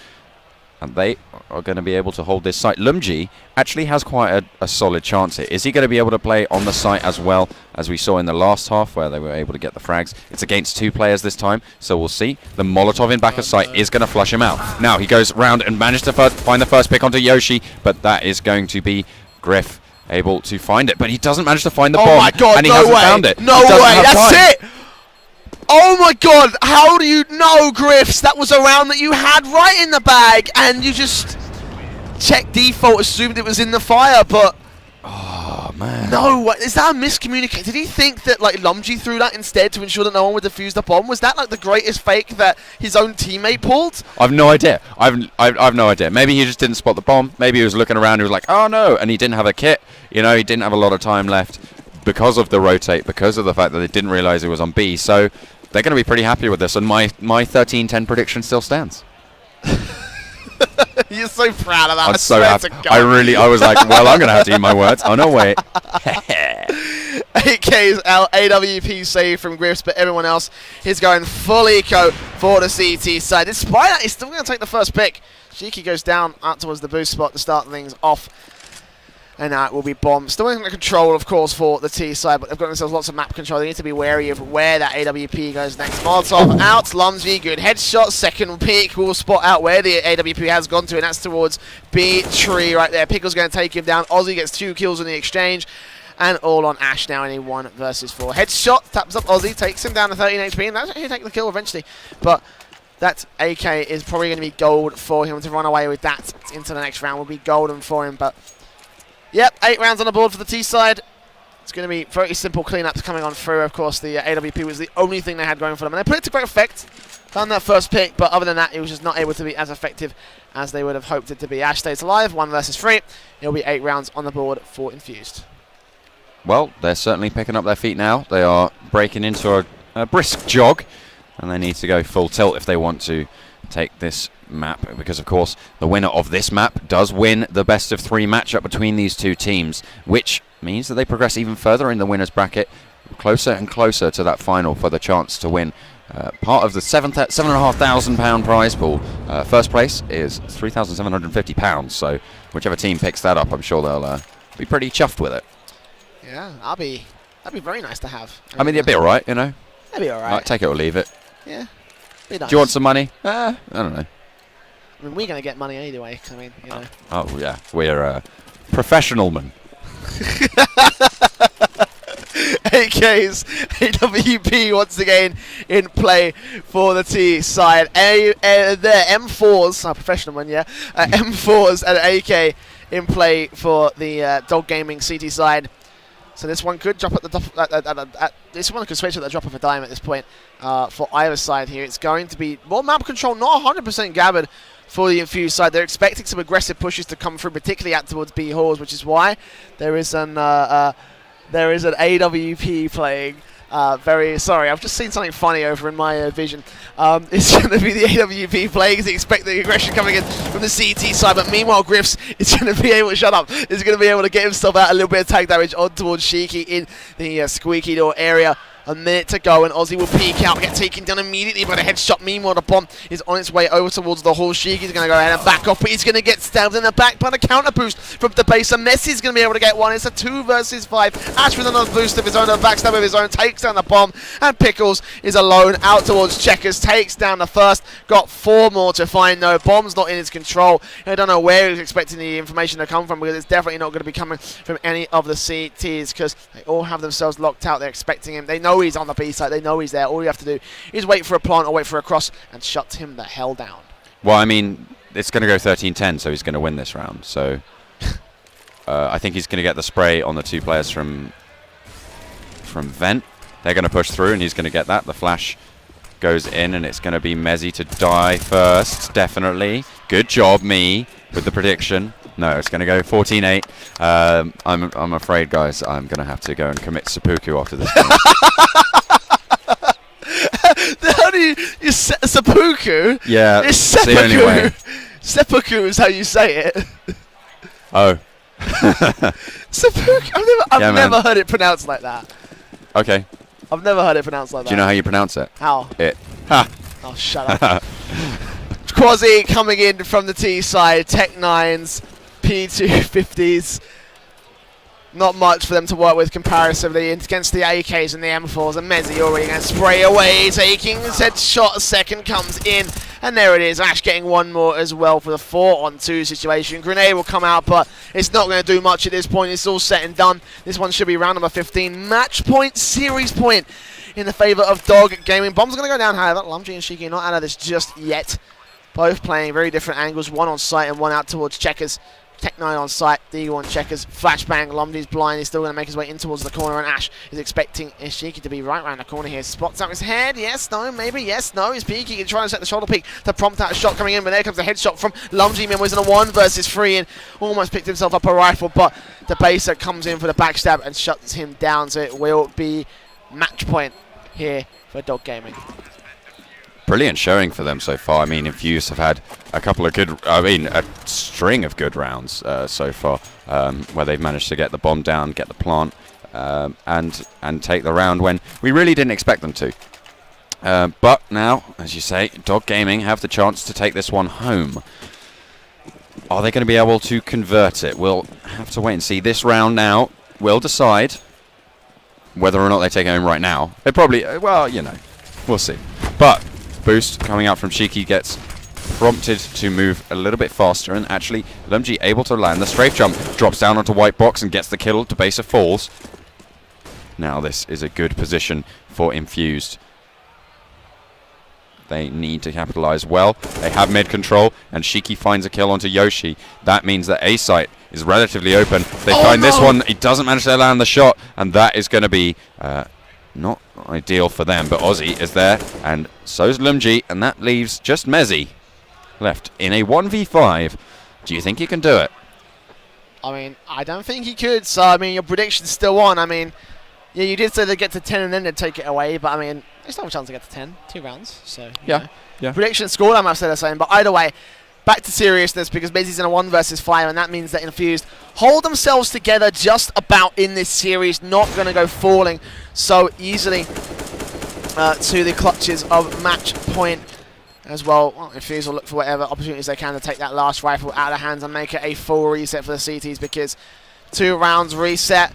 And they are going to be able to hold this site. Lumji actually has quite a solid chance here. Is he going to be able to play on the site as well as we saw in the last half, where they were able to get the frags? It's against 2 players this time, so we'll see. The Molotov in back of site is going to flush him out. Now he goes round and managed to find the first pick onto Yoshi, but that is going to be Griff able to find it. But he doesn't manage to find the bomb. Oh my god, and he no hasn't way. found it. No way, that's it! Oh my god, how do you know, Griffs? That was a round that you had right in the bag, and you just checked default, assumed it was in the fire, but... Oh, man. No, is that a miscommunication? Did he think that like Lumji threw that instead to ensure that no one would defuse the bomb? Was that like the greatest fake that his own teammate pulled? I've no idea. I've no idea. Maybe he just didn't spot the bomb. Maybe he was looking around. He was like, oh no, and he didn't have a kit. You know, he didn't have a lot of time left because of the rotate, because of the fact that they didn't realize he was on B. So they're going to be pretty happy with this, and my 13-10 prediction still stands. You're so proud of that. I'm so happy. I was like, well, I'm going to have to eat my words. Oh, no, wait. 8K's AWP save from Griffs, but everyone else is going full eco for the CT side. Despite that, he's still going to take the first pick. Shiki goes down out towards the boost spot to start things off. And now it will be bomb. Still in control, of course, for the T side, but they've got themselves lots of map control. They need to be wary of where that AWP goes next. Molotov out, Lumsby, good headshot. Second peek will spot out where the AWP has gone to, and that's towards B tree right there. Pickle's going to take him down. Ozzy gets 2 kills in the exchange, and all on Ash now in a 1 versus 4. Headshot, taps up Ozzy, takes him down to 13 HP, and that's actually take the kill eventually. But that AK is probably going to be gold for him. To run away with that into the next round will be golden for him, but yep, 8 rounds on the board for the T side. It's going to be very simple cleanups coming on through. Of course, the AWP was the only thing they had going for them. And they put it to great effect. Found that first pick, but other than that, it was just not able to be as effective as they would have hoped it to be. Ash stays alive, 1 versus 3. It'll be 8 rounds on the board for Infused. Well, they're certainly picking up their feet now. They are breaking into a brisk jog, and they need to go full tilt if they want to take this map, because of course the winner of this map does win the best of 3 matchup between these two teams, which means that they progress even further in the winners bracket, closer and closer to that final for the chance to win part of the £7,500 prize pool. First place is £3,750, so whichever team picks that up, I'm sure they'll be pretty chuffed with it. Yeah, that'd be very nice to have. I mean, it'd be alright, you know. That'd be alright. Like, take it or leave it. Yeah, be nice. Do you want some money? I don't know. I mean, we're going to get money anyway, 'cause I mean, you know. Oh, yeah. We're professional men. 8K's AWP once again in play for the T side. There, M4s, professional men, yeah. M4s and AK in play for the Dog Gaming CT side. So this one could drop at the top. This one could switch at the drop of a dime at this point for either side here. It's going to be more map control, not 100% gathered for the Infused side. They're expecting some aggressive pushes to come through, particularly out towards B halls, which is why there is an AWP playing. Very sorry, I've just seen something funny over in my vision. It's going to be the AWP playing. They expect the aggression coming in from the CT side, but meanwhile Griffs is going to be able to shut up. Is going to be able to get himself out a little bit of tag damage on towards Shiki in the squeaky door area. A minute to go, and Ozzy will peek out, get taken down immediately by the headshot. Meanwhile, the bomb is on its way over towards the hall. Shiki's going to go ahead and back off, but he's going to get stabbed in the back by the counter boost from the base. And Messi's going to be able to get one. It's a 2 versus 5. Ash with another boost of his own, a backstab of his own, takes down the bomb. And Pickles is alone out towards Checkers, takes down the first. Got 4 more to find, though. Bomb's not in his control. I don't know where he's expecting the information to come from, because it's definitely not going to be coming from any of the CTs, because they all have themselves locked out. They're expecting him. They know he's on the B side. They know he's there. All you have to do is wait for a plant or wait for a cross and shut him the hell down. Well, I mean, it's going to go 13-10, so he's going to win this round. So I think he's going to get the spray on the 2 players from Vent. They're going to push through, and he's going to get that. The flash goes in, and it's going to be Mezzi to die first, definitely. Good job, me, with the prediction. No, it's going to go 14-8. I'm afraid, guys, I'm going to have to go and commit seppuku after this. How do you seppuku? Yeah, it's seppuku. The only way. Seppuku is how you say it. Oh. Seppuku. I've never heard it pronounced like that. Okay. I've never heard it pronounced like that. Do you know how you pronounce it? How? It. Ha. Oh, shut up. Quasi coming in from the T side. Tech 9s, P250s. Not much for them to work with comparatively against the AKs and the M4s. And Mezzi already going to spray away, taking his headshot. A second comes in, and there it is. Ash getting 1 more as well for the 4-on-2 situation. Grenade will come out, but it's not going to do much at this point. It's all set and done. This one should be round number 15. Match point, series point in the favour of Dog Gaming. Bomb's going to go down, however. Lumji and Shiki not out of this just yet. Both playing very different angles, one on site and one out towards Checkers. Tech 9 on site, Deagle on checkers, flashbang, Lomdy's blind, he's still going to make his way in towards the corner, and Ash is expecting Ishiki to be right around the corner here. Spots out his head, yes, no, maybe, yes, no, he's peeking, he's trying to set the shoulder peek to prompt out a shot coming in, but there comes the headshot from Lumji. Meanwhile, he's in a 1 versus 3 and almost picked himself up a rifle, but the baser comes in for the backstab and shuts him down, so it will be match point here for Dog Gaming. Brilliant showing for them so far. I mean, Infused have had a string of good rounds so far, where they've managed to get the bomb down, get the plant, and take the round when we really didn't expect them to. But now, as you say, Dog Gaming have the chance to take this one home. Are they going to be able to convert it? We'll have to wait and see. This round now will decide whether or not they take it home right now. They probably, well, you know, we'll see. But boost coming out from Shiki gets prompted to move a little bit faster, and actually Lumji able to land the strafe jump, drops down onto white box and gets the kill. Debasa falls. Now this is a good position for Infused. They need to capitalize well. They have mid control, and Shiki finds a kill onto Yoshi. That means that A site is relatively open. They find this one. He doesn't manage to land the shot, and that is going to be not ideal for them, but Ozzy is there, and so's Lumji, and that leaves just Mezzy left in a 1v5. Do you think he can do it? I mean, I don't think he could, so, I mean, your prediction's still on. I mean, yeah, you did say they'd get to 10 and then they'd take it away, but, I mean, there's no chance to get to 10. 2 rounds, so, yeah. Prediction scored, I must say the same, but either way, back to seriousness, because Mezzy's in a 1 versus 5, and that means that Infused hold themselves together just about in this series, not going to go falling so easily to the clutches of match point as well. Infused will look for whatever opportunities they can to take that last rifle out of hands and make it a full reset for the CTs, because 2 rounds reset,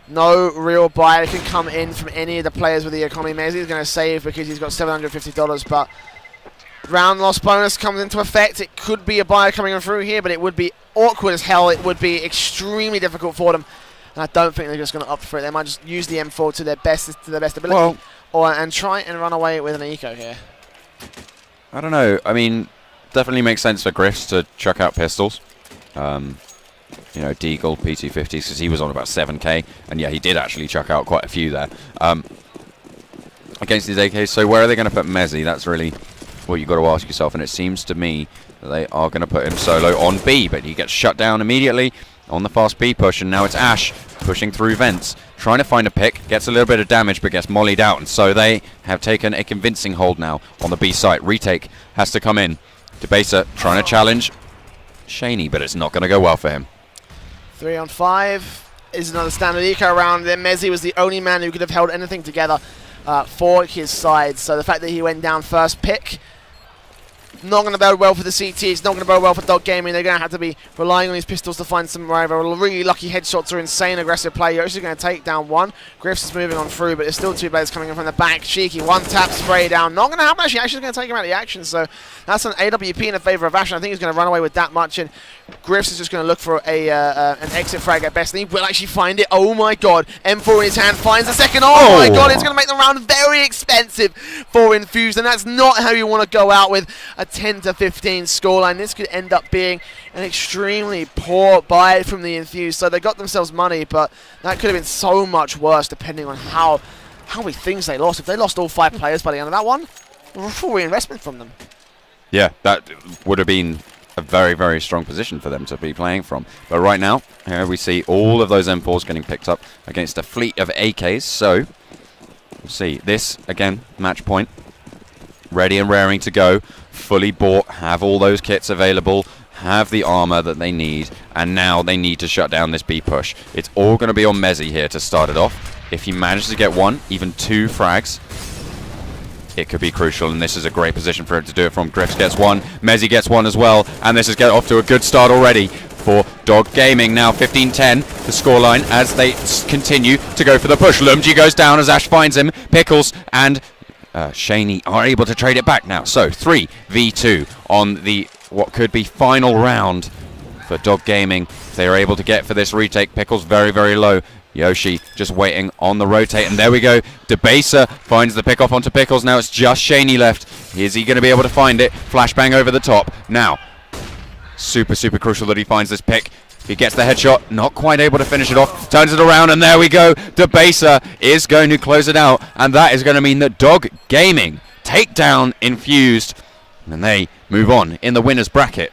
no real buy can come in from any of the players with the economy. Mezzy is going to save because he's got $750, but round loss bonus comes into effect. It could be a buyer coming through here, but it would be awkward as hell. It would be extremely difficult for them, and I don't think they're just going to opt for it. They might just use the M4 to their best ability, and try and run away with an eco here. I don't know. I mean, definitely makes sense for Griffs to chuck out pistols. You know, Deagle, P250s, because he was on about 7k, and yeah, he did actually chuck out quite a few there against these AKs. So where are they going to put Mezzy? That's really what you've got to ask yourself, and it seems to me that they are going to put him solo on B, but he gets shut down immediately on the fast B push, and now it's Ash pushing through vents, trying to find a pick, gets a little bit of damage, but gets mollied out, and so they have taken a convincing hold now on the B site. Retake has to come in. Debasa trying to challenge Shaney, but it's not going to go well for him. 3 on 5 is another standard eco round. Then Mezzy was the only man who could have held anything together for his side. So the fact that he went down first pick, not going to bode well for the CTs, not going to bode well for Dog Gaming. They're going to have to be relying on these pistols to find some really lucky headshots or insane aggressive play. Yoshi's going to take down 1. Griffs is moving on through, but there's still 2 players coming in from the back. Cheeky, 1 tap, spray down. Not going to happen, actually. Ashley's going to take him out of the action, so that's an AWP in favour of Ash. I think he's going to run away with that much, and Griffs is just going to look for an exit frag at best, and he will actually find it. Oh my god. M4 in his hand, finds the second. Oh my god, it's going to make the round very expensive for Infused, and that's not how you want to go out with a 10 to 15 scoreline. This could end up being an extremely poor buy from the Infused, so they got themselves money, but that could have been so much worse depending on how many things they lost. If they lost all 5 players by the end of that one, full reinvestment from them. Yeah, that would have been a very, very strong position for them to be playing from. But right now, here we see all of those M4s getting picked up against a fleet of AKs. So, we'll see. This, again, match point. Ready and raring to go. Fully bought. Have all those kits available. Have the armor that they need. And now they need to shut down this B push. It's all going to be on Mezzy here to start it off. If he manages to get 1, even 2 frags, it could be crucial, and this is a great position for him to do it from. Griffs gets 1, Mezzy gets 1 as well, and this is get off to a good start already for Dog Gaming. Now 15-10, the scoreline, as they continue to go for the push. Lumji goes down as Ash finds him. Pickles and Shaney are able to trade it back now. So 3v2 on the what could be final round for Dog Gaming. They are able to get for this retake. Pickles very, very low. Yoshi just waiting on the rotate, and there we go. Debasa finds the pick off onto Pickles. Now it's just Shaney left. Is he going to be able to find it? Flashbang over the top. Now, Super, super crucial that he finds this pick. He gets the headshot, not quite able to finish it off, turns it around, and there we go. Debaser is going to close it out, and that is going to mean that Dog Gaming take down Infused, and they move on in the winners bracket